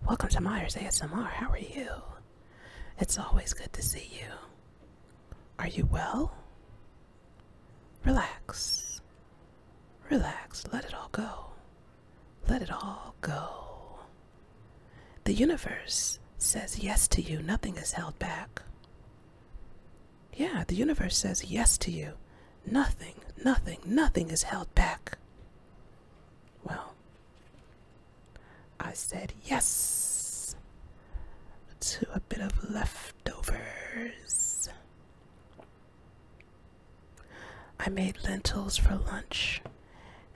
Welcome to Myers ASMR. How are you? It's always good to see you. Are you well? Relax. Relax. Let it all go. Let it all go. The universe says yes to you. Nothing is held back. Yeah, the universe says yes to you. Nothing is held back. Well, I said yes to a bit of leftovers. I made lentils for lunch,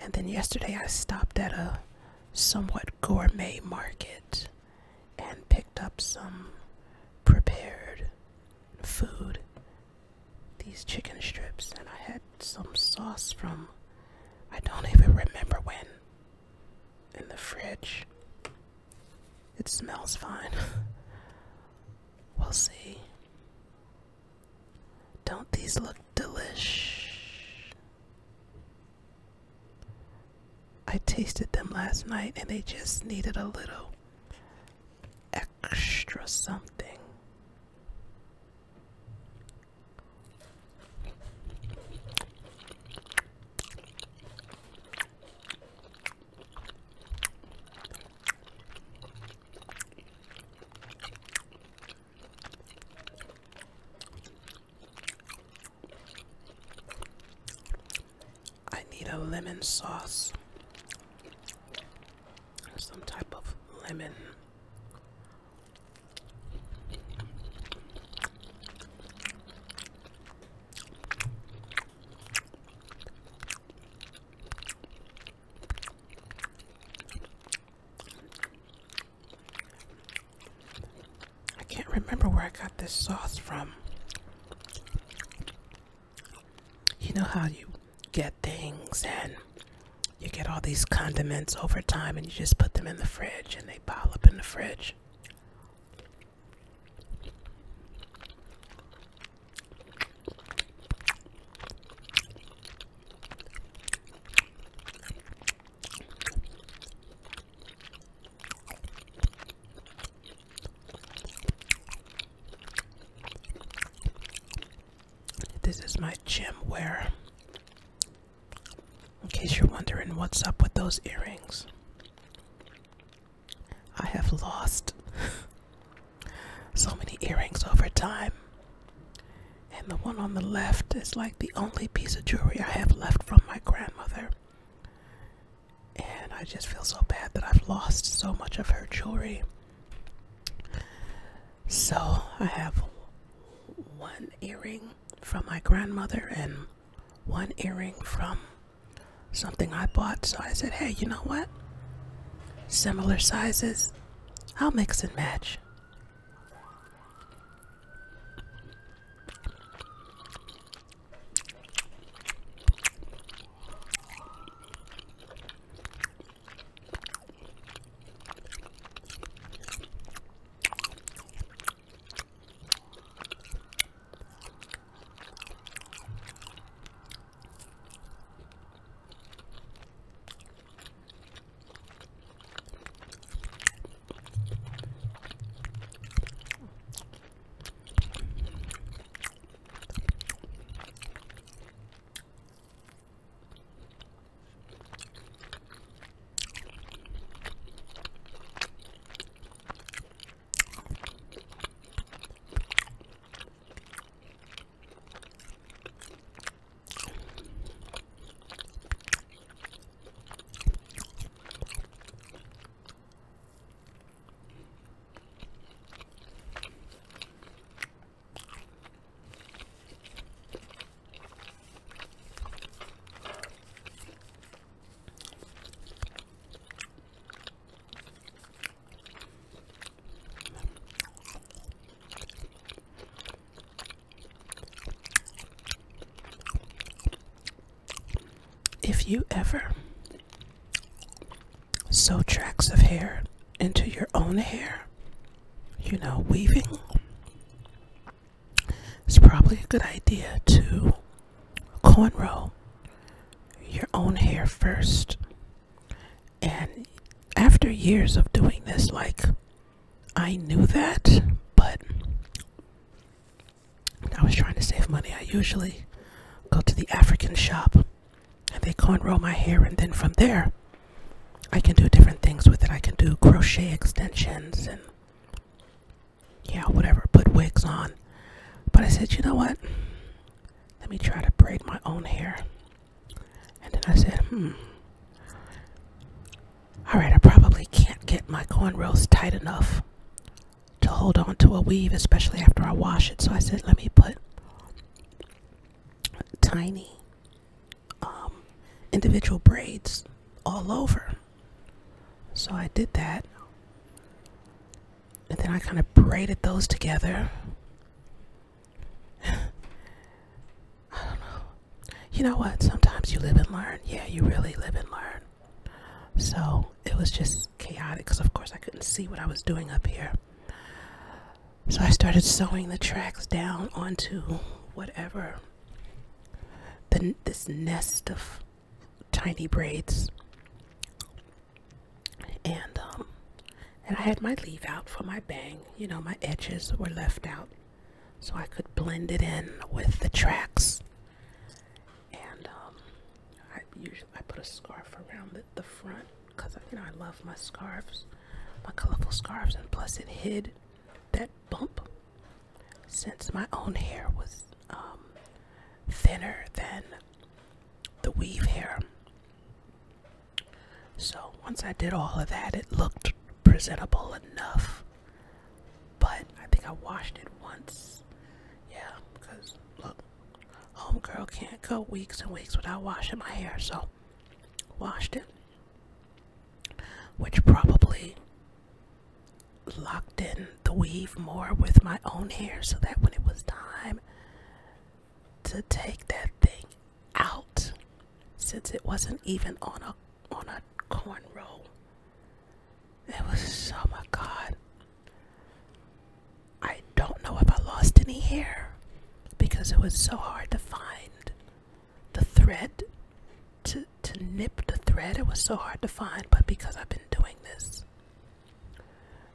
and then yesterday I stopped at a somewhat gourmet market and picked up some prepared food, these chicken strips, and I had some sauce from, I don't even remember when, in the fridge. It smells fine. We'll see. Don't these look delish? I tasted them last night and they just needed a little extra something. A lemon sauce, some type of lemon. I can't remember where I got this sauce from. You know how you get things and you get all these condiments over time and you just put them in the fridge and they pile up in the fridge. This is my gym wear. In case you're wondering what's up with those earrings, I have lost so many earrings over time, and the one on the left is like the only piece of jewelry I have left from my grandmother, and I just feel so bad that I've lost so much of her jewelry. So I have one earring from my grandmother and one earring from something I bought. So I said, hey, you know what? Similar sizes, I'll mix and match. If you ever sew tracts of hair into your own hair, you know, weaving, it's probably a good idea to cornrow your own hair first. And after years of doing this, like I knew that, but I was trying to save money. I usually go to the African shop and they cornrow my hair, and then from there I can do different things with it. I can do crochet extensions and yeah, whatever, put wigs on. But I said, you know what? Let me try to braid my own hair. And then I said, alright, I probably can't get my cornrows tight enough to hold on to a weave, especially after I wash it. So I said, let me put tiny individual braids all over. So I did that. And then I kind of braided those together. I don't know. You know what? Sometimes you live and learn. Yeah, you really live and learn. So it was just chaotic because, of course, I couldn't see what I was doing up here. So I started sewing the tracks down onto whatever, this nest of tiny braids. And I had my leave out for my bang. You know, my edges were left out so I could blend it in with the tracks. And I put a scarf around the front because, you know, I love my scarves, my colorful scarves, and plus it hid that bump since my own hair was thinner than the weave hair. So once I did all of that, it looked presentable enough. But I think I washed it once. Yeah, because look, homegirl can't go weeks and weeks without washing my hair. So washed it, which probably locked in the weave more with my own hair, so that when it was time to take that thing out, since it wasn't even on a cornrow, it was, oh my God, I don't know if I lost any hair because it was so hard to find the thread to nip the thread. It was so hard to find, but because I've been doing this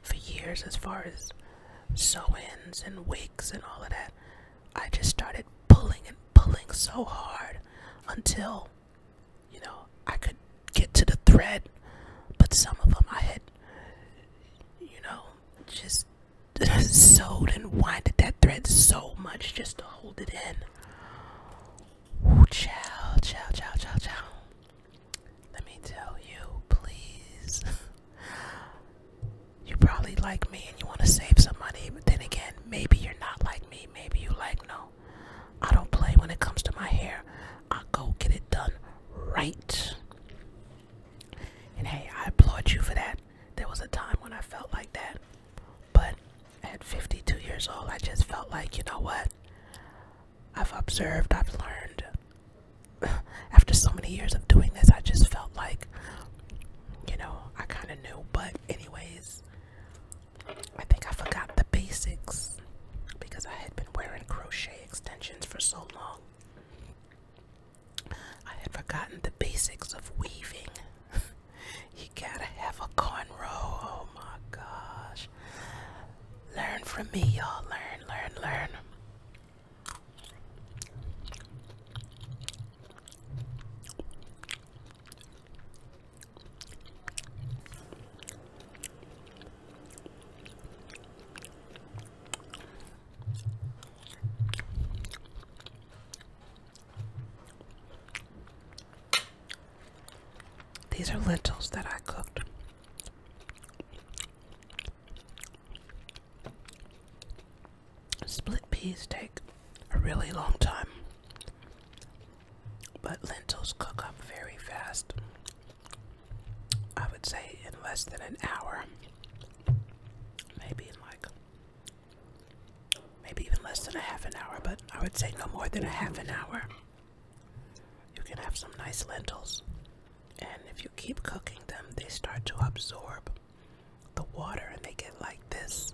for years as far as sew-ins and wigs and all of that, I just started pulling and pulling so hard until, you know, I could get to the thread. But some of them I had, you know, just sewed and winded that thread so much just to hold it in. Ooh, chow, chow, chow, chow, chow. Let me tell you, please. You probably like me and you want to save some money, but then again, maybe you're not like me. Maybe you like, no, I don't play when it comes to my hair. I go get it done right. And hey, I applaud you for that. There was a time when I felt like that. But at 52 years old, I just felt like, you know what? I've observed, I've learned. After so many years of doing this, I just felt like, you know, I kind of knew. But anyways, I think I forgot the basics because I had been wearing crochet extensions for so long. I had forgotten the basics of weaving. You gotta have a cornrow. Oh my gosh. Learn from me, y'all. Learn, learn, learn. These are lentils that I cooked. Split peas take a really long time, but lentils cook up very fast. I would say in less than an hour. Maybe even less than a half an hour, but I would say no more than a half an hour. You can have some nice lentils. And if you keep cooking them, they start to absorb the water and they get like this.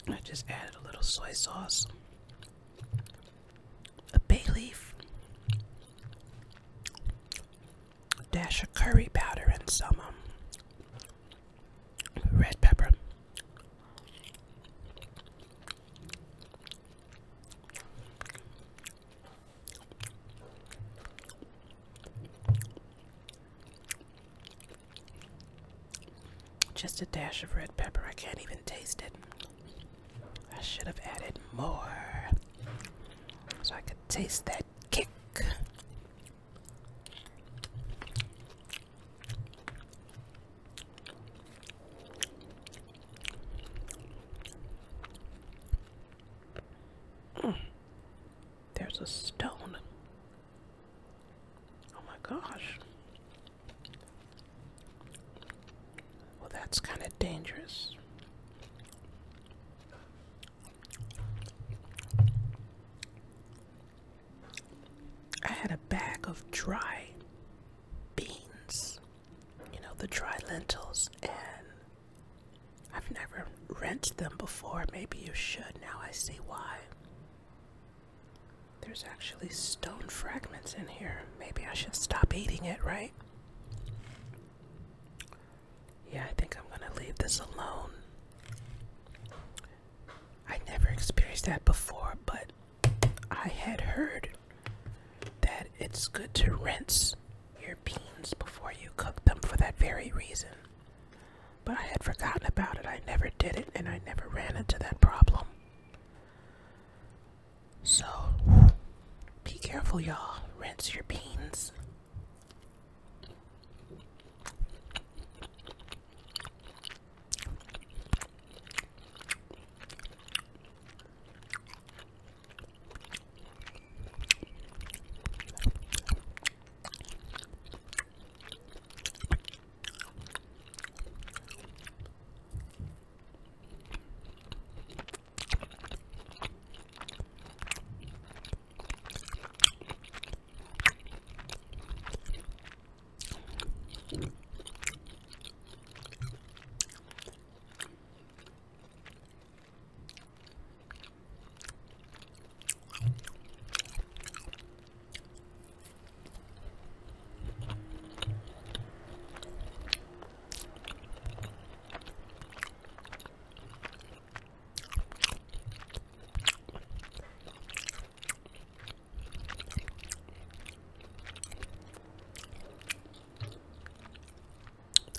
I just added a little soy sauce, a bay leaf, dash of curry powder and some red pepper. Just a dash of red pepper. I can't even taste it. I should have added more so I could taste that kick. There's a stone. Oh my gosh. Well, that's kind of dangerous. I had a bag of dry beans, you know, the dry lentils, and I've never rinsed them before. Maybe you should. Now I see why. There's actually stone fragments in here. Maybe I should stop eating it, right? Yeah, I think I'm gonna leave this alone. I never experienced that before, but I had heard that it's good to rinse your beans before you cook them for that very reason. But I had forgotten about it. I never did it, and I never ran into that problem. So, be careful, y'all. Rinse your beans.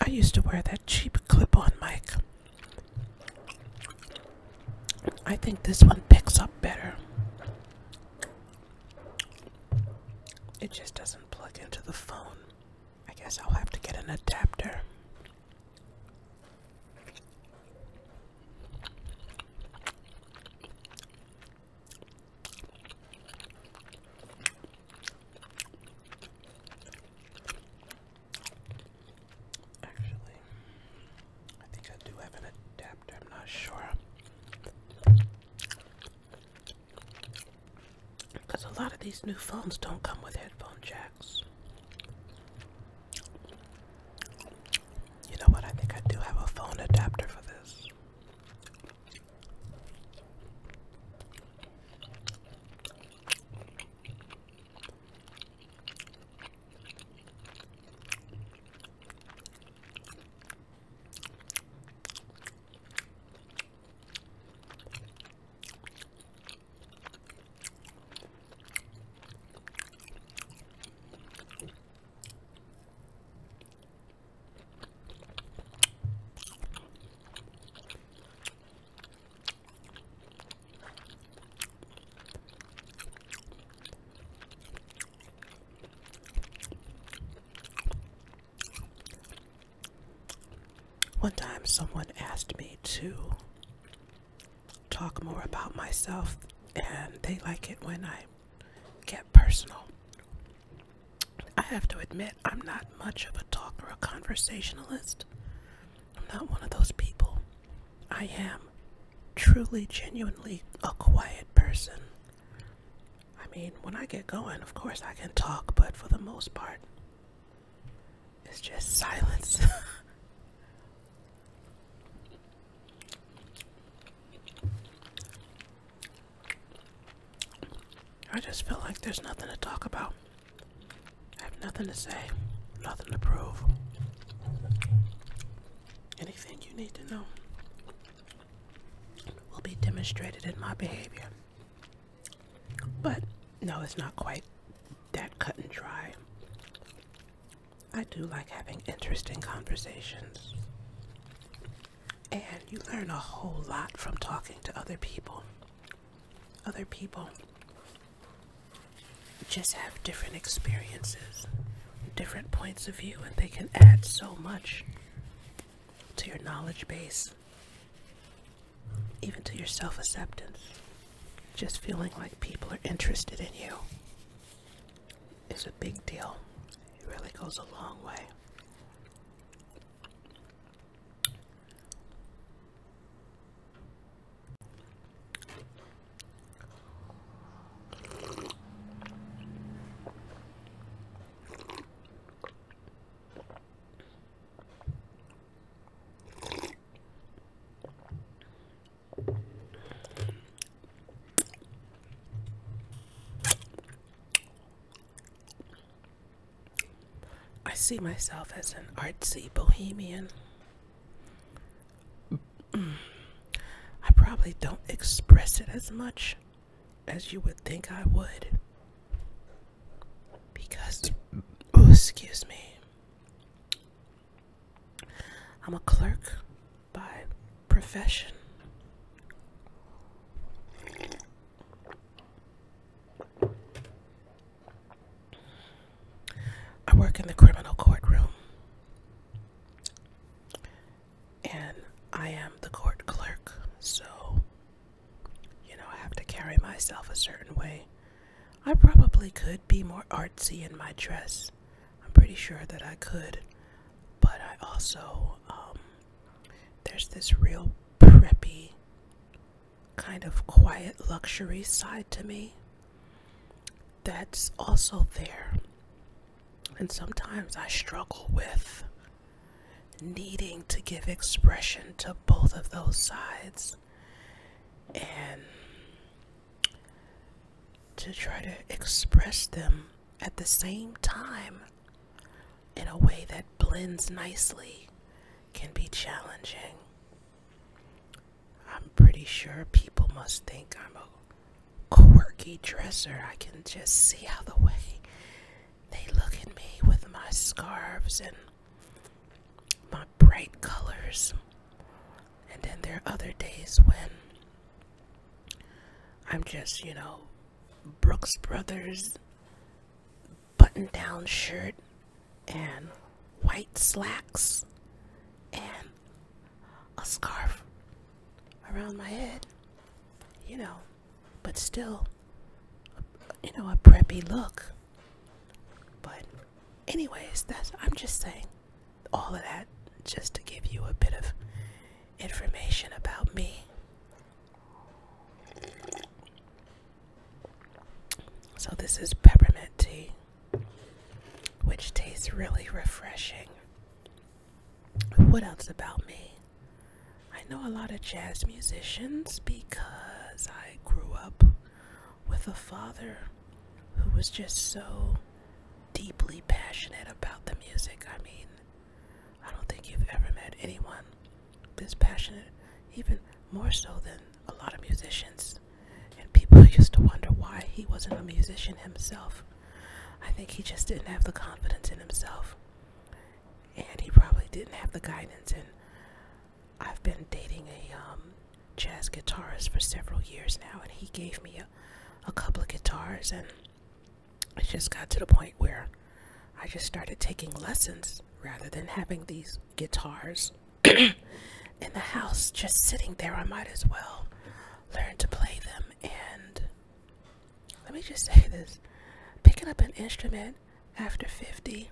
I used to wear that cheap clip-on mic. I think this one picks up better. It just doesn't plug into the phone. I guess I'll have to get an adapter. A lot of these new phones don't come with headphone jacks. You know what? I think I do have a phone adapter for this. One time someone asked me to talk more about myself, and they like it when I get personal. I have to admit, I'm not much of a talker or conversationalist. I'm not one of those people. I am truly, genuinely a quiet person. I mean, when I get going, of course I can talk, but for the most part, it's just silence. I just feel like there's nothing to talk about. I have nothing to say. nothing to prove. Anything you need to know will be demonstrated in my behavior. But no, it's not quite that cut and dry. I do like having interesting conversations. And you learn a whole lot from talking to other people. Other people just have different experiences, different points of view, and they can add so much to your knowledge base, even to your self-acceptance. Just feeling like people are interested in you is a big deal. It really goes a long way. I see myself as an artsy bohemian. I probably don't express it as much as you would think I would. Because, oh, excuse me, I'm a clerk by profession. I work in the criminal courtroom, and I am the court clerk, so, I have to carry myself a certain way. I probably could be more artsy in my dress. I'm pretty sure that I could, but I also, there's this real preppy, kind of quiet luxury side to me that's also there. And sometimes I struggle with needing to give expression to both of those sides and to try to express them at the same time in a way that blends nicely can be challenging. I'm pretty sure people must think I'm a quirky dresser. I can just see how the way they look at me with my scarves and my bright colors. And then there are other days when I'm just, Brooks Brothers button-down shirt and white slacks and a scarf around my head, but still, a preppy look. But anyways, I'm just saying all of that just to give you a bit of information about me. So this is peppermint tea, which tastes really refreshing. What else about me? I know a lot of jazz musicians because I grew up with a father who was just so deeply passionate about the music. I mean, I don't think you've ever met anyone this passionate, even more so than a lot of musicians. And people used to wonder why he wasn't a musician himself. I think he just didn't have the confidence in himself, and he probably didn't have the guidance. And I've been dating a jazz guitarist for several years now, and he gave me a couple of guitars, and it just got to the point where I just started taking lessons rather than having these guitars in the house just sitting there. I might as well learn to play them. And let me just say this, picking up an instrument after 50,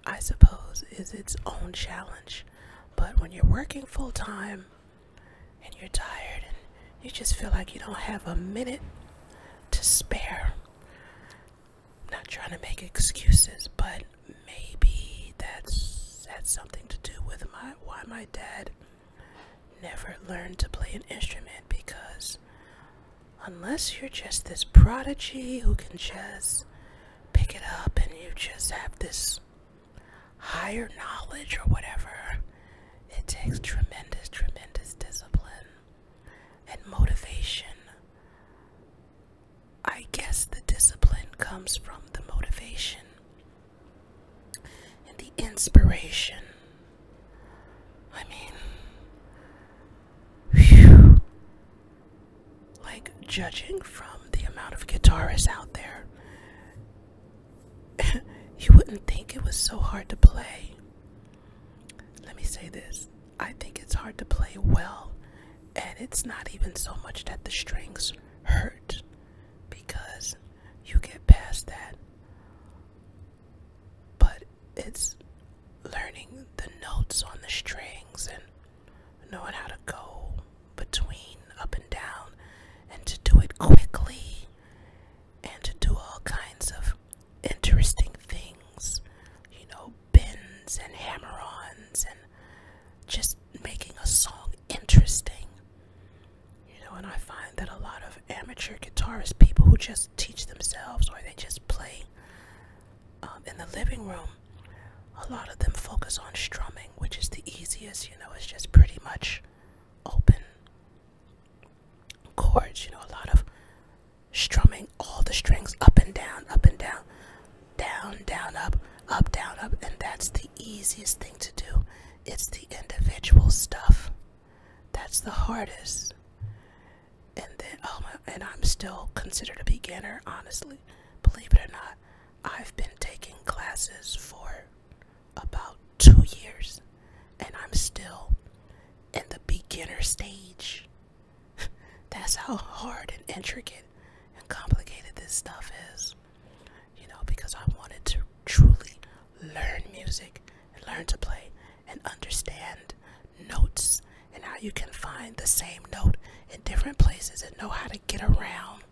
I suppose, is its own challenge. But when you're working full time and you're tired and you just feel like you don't have a minute to spare, I'm not trying to make excuses, but maybe that's something to do with why my dad never learned to play an instrument, because unless you're just this prodigy who can just pick it up and you just have this higher knowledge or whatever, it takes tremendous, tremendous discipline and motivation. I guess the discipline comes from the motivation and the inspiration. I mean, whew, like judging from the amount of guitarists out there, you wouldn't think it was so hard to play. Let me say this. I think it's hard to play well, and it's not even so much that the strings hurt, because you get past that, but it's learning the notes on the strings and knowing how to go between up and down, and to do it quickly, and to do all kinds of interesting things, you know, bends and hammer-ons, and just making a song interesting. You know, and I find that a lot of amateur guitarists, people who just teach themselves or they just play in the living room, a lot of them focus on strumming, which is the easiest. You know, it's just pretty much open chords. You know, a lot of strumming all the strings up and down, down, down, up, down, up, and that's the easiest thing to do. It's the individual stuff that's the hardest. And then, and I'm still considered a beginner, honestly. Believe it or not, I've been taking classes for about 2 years, and I'm still in the beginner stage. That's how hard and intricate and complicated this stuff is. You know, because I wanted to truly learn music and learn to play and understand notes and how you can find the same note in different places and know how to get around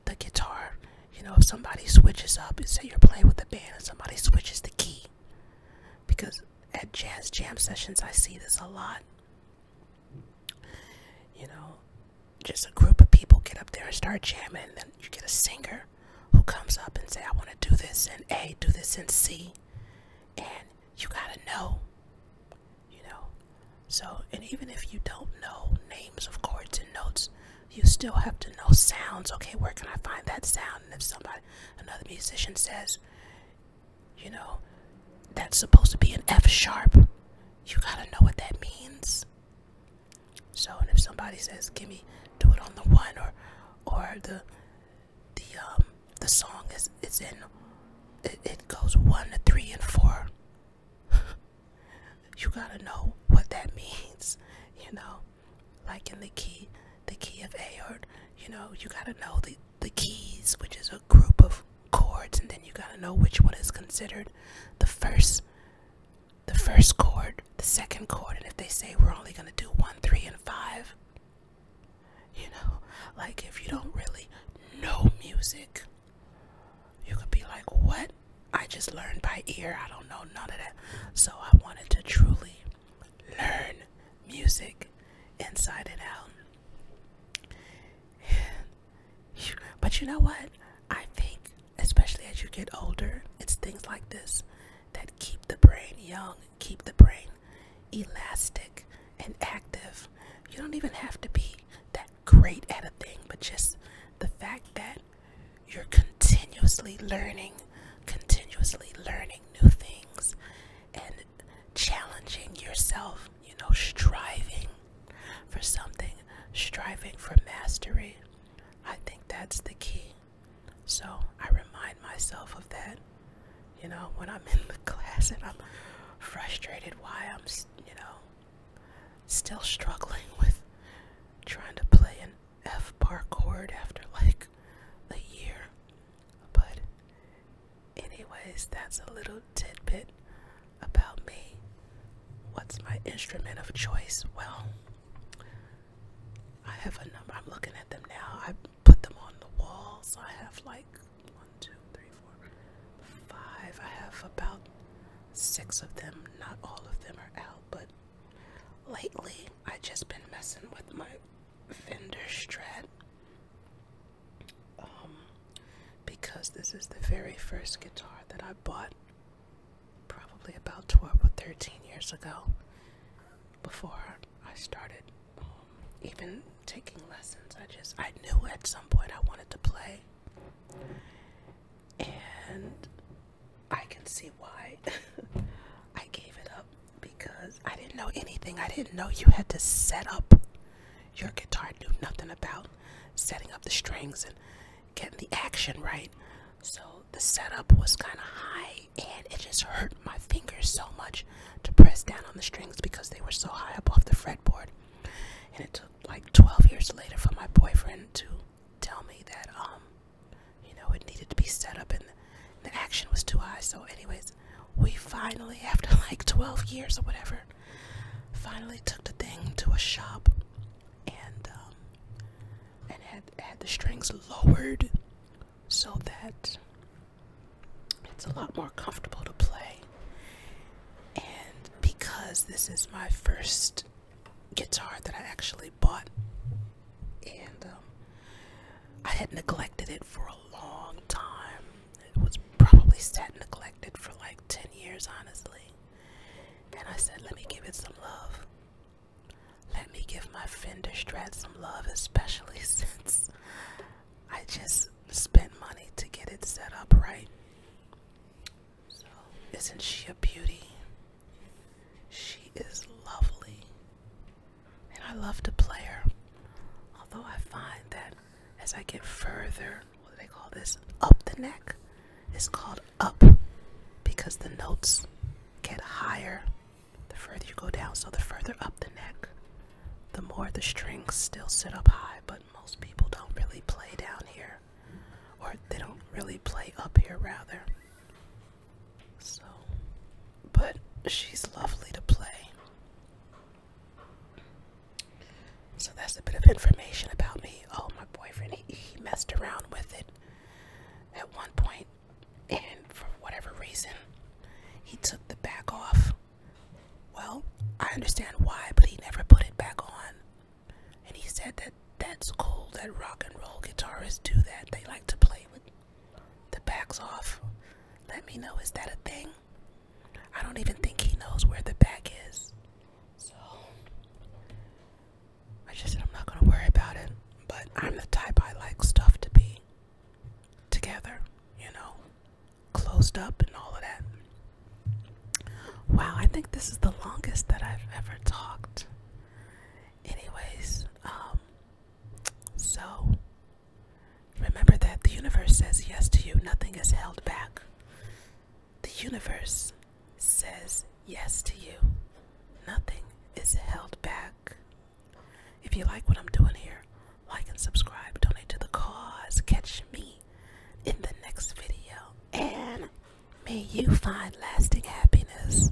the guitar. You know, if somebody switches up, and say you're playing with a band and somebody switches the key, because at jazz jam sessions I see this a lot. You know, just a group of people get up there and start jamming, and then you get a singer who comes up and say, I want to do this in A, do this in C, and you gotta know, you know. So, and even if you don't know names of chords and notes, you still have to know sounds. Okay, where can I find that sound? And if another musician says, you know, that's supposed to be an F sharp, you gotta know what that means. So, and if somebody says, do it on the 1, or the song is in, it goes 1 to 3 and 4. You gotta know what that means, you know, like in the key of A, or, you know, you gotta know the keys, which is a group of chords, and then you gotta know which one is considered the first chord, the second chord, and if they say we're only gonna do 1, 3, and 5, you know, like if you don't really know music, you could be like, what? I just learned by ear. I don't know none of that. So I wanted to truly learn music inside and out. But you know what? I think, especially as you get older, it's things like this that keep the brain young, keep the brain elastic and active. You don't even have to be that great at a thing, but just the fact that you're continuously learning new things and challenging yourself, you know, striving for something, striving for mastery. I think that's the key. So I remind myself of that, you know, when I'm in the class and I'm frustrated why I'm, you know, still struggling with trying to play an F bar chord after like a year. But anyways, that's a little tidbit about me. What's my instrument of choice? Well, I have a number. I'm looking at them now. I put them on the wall, so I have like 1, 2, 3, 4, 5. I have about 6 of them. Not all of them are out, but lately I just been messing with my Fender Strat, because this is the very first guitar that I bought probably probably about 12 or 13 years ago, before I started even taking lessons. I knew at some point I wanted to play, and I can see why I gave it up, because I didn't know anything. I didn't know you had to set up your guitar. I knew nothing about setting up the strings and getting the action right. So the setup was kind of high, and it just hurt my fingers so much to press down on the strings because they were so high up off the fretboard. And it took like 12 years later for my boyfriend to tell me that, it needed to be set up and the action was too high. So anyways, we finally, after like 12 years or whatever, finally took the thing to a shop and had the strings lowered so that it's a lot more comfortable to play. And because this is my first guitar that I actually bought, and I had neglected it for a long time. It was probably sat neglected for like 10 years, honestly. And I said, let me give it some love. Let me give my Fender Strat some love, especially since I just spent money to get it set up right. So, isn't she a beauty? She is lovely. And I love to play her. Although I find that as I get further, what do they call this? Up the neck. It's called up because the notes get higher the further you go down. So the further up the neck, the more the strings still sit up high. But most people don't really play down here, or they don't really play up here, rather. So, but she's lovely to play. So that's a bit of information about me. Oh, my boyfriend, he messed around with it at one point, and for whatever reason, he took the back off. Well, I understand why, but he never put it back on. And he said that that's cool, that rock and roll guitarists do that. They like to play with the backs off. Let me know, is that a thing? I don't even think he knows where the back is. So I just said I'm not going to worry about it. But I'm the type, I like stuff to be together, closed up and all of that. Wow, I think this is the longest that I've ever talked. Anyways, so remember that the universe says yes to you. Nothing is held back. The universe says yes to you. Nothing is held back. If you like what I'm doing here, like and subscribe, donate to the cause. Catch me in the next video, and may you find lasting happiness.